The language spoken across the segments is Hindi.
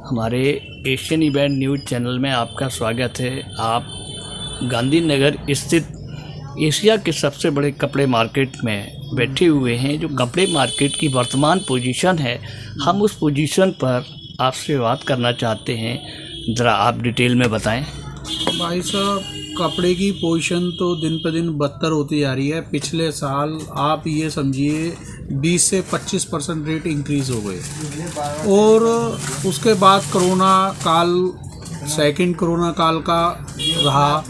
हमारे एशियन इवेंट न्यूज़ चैनल में आपका स्वागत है। आप गांधीनगर स्थित एशिया के सबसे बड़े कपड़े मार्केट में बैठे हुए हैं। जो कपड़े मार्केट की वर्तमान पोजीशन है, हम उस पोजीशन पर आपसे बात करना चाहते हैं। ज़रा आप डिटेल में बताएं। भाई साहब, कपड़े की पोजीशन तो दिन पे दिन बदतर होती जा रही है। पिछले साल आप ये समझिए 20 से 25% रेट इंक्रीज़ हो गए और उसके बाद कोरोना काल, सेकंड कोरोना काल का रहा,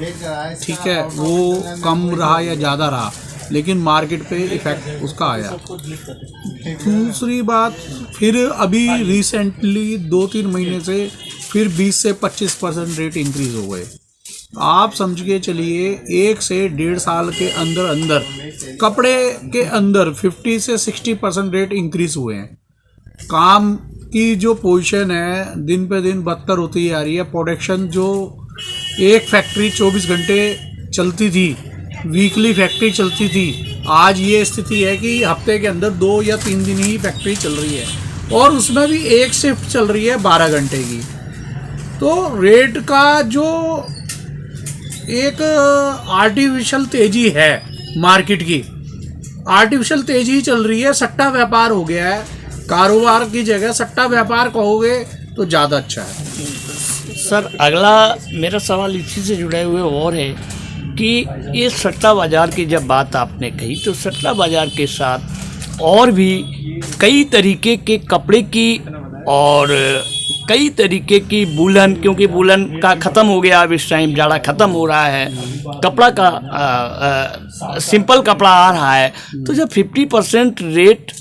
ठीक है, वो कम रहा या ज़्यादा रहा, लेकिन मार्केट पे इफ़ेक्ट उसका आया। दूसरी बात, फिर अभी रिसेंटली 2-3 महीने से फिर 20 से 25% रेट इंक्रीज़ हो गए। आप समझ के चलिए 1 से 1.5 साल के अंदर अंदर कपड़े के अंदर 50 से 60% रेट इंक्रीज़ हुए हैं। काम की जो पोजीशन है दिन पे दिन बदतर होती जा रही है। प्रोडक्शन जो एक फैक्ट्री 24 घंटे चलती थी, वीकली फैक्ट्री चलती थी, आज ये स्थिति है कि हफ्ते के अंदर 2 या 3 दिन ही फैक्ट्री चल रही है और उसमें भी एक शिफ्ट चल रही है 12 घंटे की। तो रेट का जो एक आर्टिफिशियल तेज़ी है मार्केट की, आर्टिफिशियल तेज़ी चल रही है। सट्टा व्यापार हो गया है, कारोबार की जगह सट्टा व्यापार कहोगे तो ज़्यादा अच्छा है। सर, अगला मेरा सवाल इसी से जुड़े हुए और है कि ये सट्टा बाज़ार की जब बात आपने कही, तो सट्टा बाज़ार के साथ और भी कई तरीके के कपड़े की और कई तरीके की वूलन, क्योंकि वूलन का ख़त्म हो गया, अब इस टाइम जाड़ा ख़त्म हो रहा है, कपड़ा का सिंपल कपड़ा आ रहा है। तो जब 50% रेट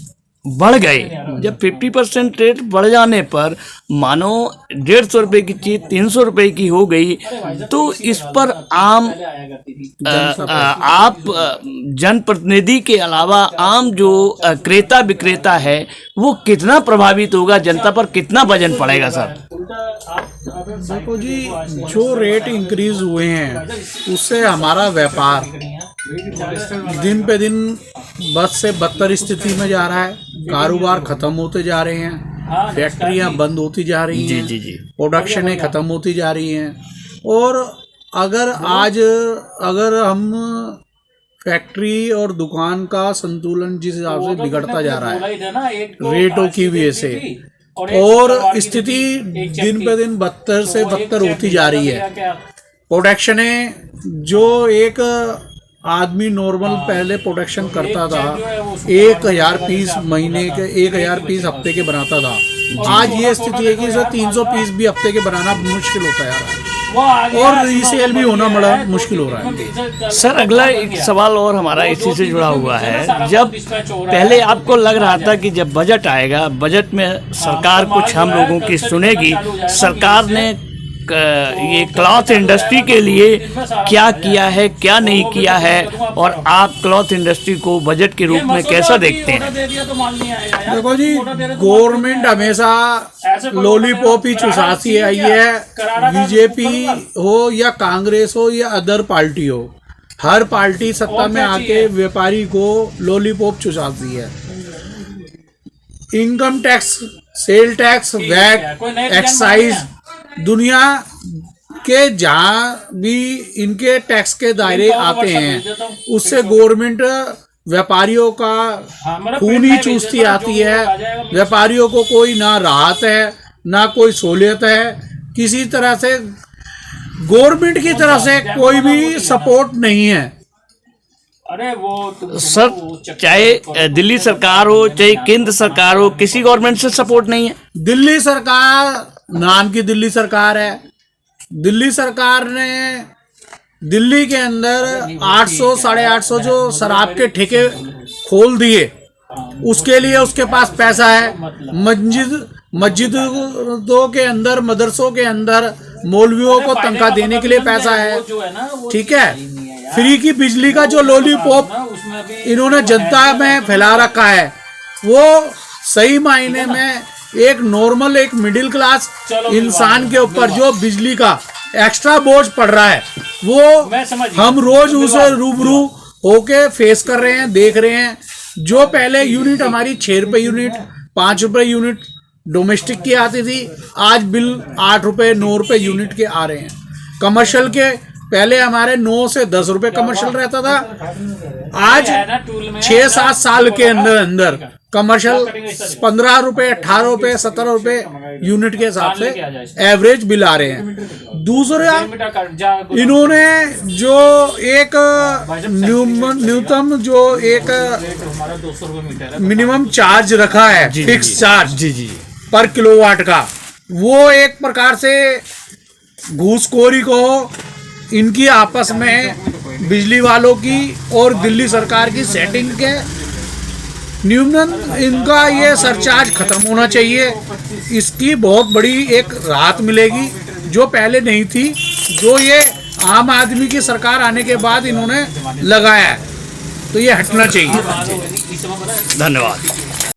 बढ़ गए, जब 50% रेट बढ़ जाने पर मानो 150 रुपये की चीज़ 300 रुपये की हो गई, तो इस पर आम आप जनप्रतिनिधि के अलावा आम जो क्रेता विक्रेता है वो कितना प्रभावित होगा, जनता पर कितना वजन पड़ेगा? सर देखो जी, जो रेट इंक्रीज हुए हैं उससे हमारा व्यापार दिन पे दिन बद से बदतर स्थिति में जा रहा है। कारोबार ख़त्म होते जा रहे हैं, फैक्ट्रियां बंद होती जा रही हैं, प्रोडक्शनें ख़त्म होती जा रही हैं। और अगर हम फैक्ट्री और दुकान का संतुलन जिस हिसाब से बिगड़ता जा रहा है रेटों की वजह से, और स्थिति दिन पे दिन बदतर से बदतर होती जा रही है। प्रोडक्शनें जो एक आदमी नॉर्मल पहले प्रोडक्शन करता था 1000 पीस महीने के, 1000 पीस हफ्ते के बनाता था, आज ये स्थिति है कि 300 पीस भी हफ्ते के बनाना मुश्किल होता जा रहा है और रीसेल भी होना बड़ा मुश्किल हो रहा है। सर, अगला एक सवाल और हमारा इसी से जुड़ा हुआ है। जब पहले आपको लग रहा था कि जब बजट आएगा, बजट में सरकार कुछ हम लोगों की सुनेगी, सरकार ने ये क्लॉथ इंडस्ट्री के लिए क्या किया है, क्या नहीं किया है, और आप क्लॉथ इंडस्ट्री को बजट के रूप में कैसा देखते हैं? देखो जी, गवर्नमेंट हमेशा लॉलीपॉप ही चुसाती आई है, बीजेपी हो या कांग्रेस हो या अदर पार्टी हो, हर पार्टी सत्ता में आके व्यापारी को लॉलीपॉप चुसाती है। Income tax, sale tax, VAT, excise, दुनिया के जहाँ भी इनके टैक्स के दायरे आते हैं उससे गवर्नमेंट व्यापारियों का खून ही चूसती आती है। व्यापारियों को कोई ना राहत है ना कोई सहूलियत है, किसी तरह से गवर्नमेंट की तरफ से कोई भी सपोर्ट नहीं है। अरे वो सर, चाहे दिल्ली सरकार हो चाहे केंद्र सरकार हो, किसी गवर्नमेंट से सपोर्ट नहीं है। दिल्ली सरकार नाम की दिल्ली सरकार है। दिल्ली सरकार ने दिल्ली के अंदर 800 850 जो शराब के ठेके खोल दिए, उसके लिए उसके पास पैसा है। मस्जिदों के अंदर, मदरसों के अंदर मौलवियों को तनख्वाह देने के लिए पैसा है, ठीक है। फ्री की बिजली का जो लॉलीपॉप इन्होंने जनता में फैला रखा है, वो सही मायने में एक नॉर्मल, एक मिडिल क्लास इंसान के ऊपर जो बिजली का एक्स्ट्रा बोझ पड़ रहा है, वो हम रोज उसे रूबरू होके फेस कर रहे हैं, देख रहे हैं। जो पहले यूनिट हमारी 6 रुपये यूनिट, 5 रुपये यूनिट डोमेस्टिक की आती थी, आज बिल 8 रुपये 9 रुपये यूनिट के आ रहे हैं। कमर्शियल के पहले हमारे 9 से 10 रुपये कमर्शियल रहता था, आज 6-7 साल के अंदर अंदर कमर्शियल 15 रुपये 18 रुपये 17 रुपये यूनिट के हिसाब से एवरेज बिल आ रहे हैं। दूसरा, इन्होंने जो एक न्यूनतम जो एक मिनिमम चार्ज रखा है, फिक्स चार्ज जी पर किलोवाट का, वो एक प्रकार से घूसखोरी को इनकी आपस में बिजली वालों की और दिल्ली सरकार की सेटिंग के न्यूनतम इनका ये सरचार्ज खत्म होना चाहिए। इसकी बहुत बड़ी एक राहत मिलेगी जो पहले नहीं थी, जो ये आम आदमी की सरकार आने के बाद इन्होंने लगाया है, तो ये हटना चाहिए। धन्यवाद।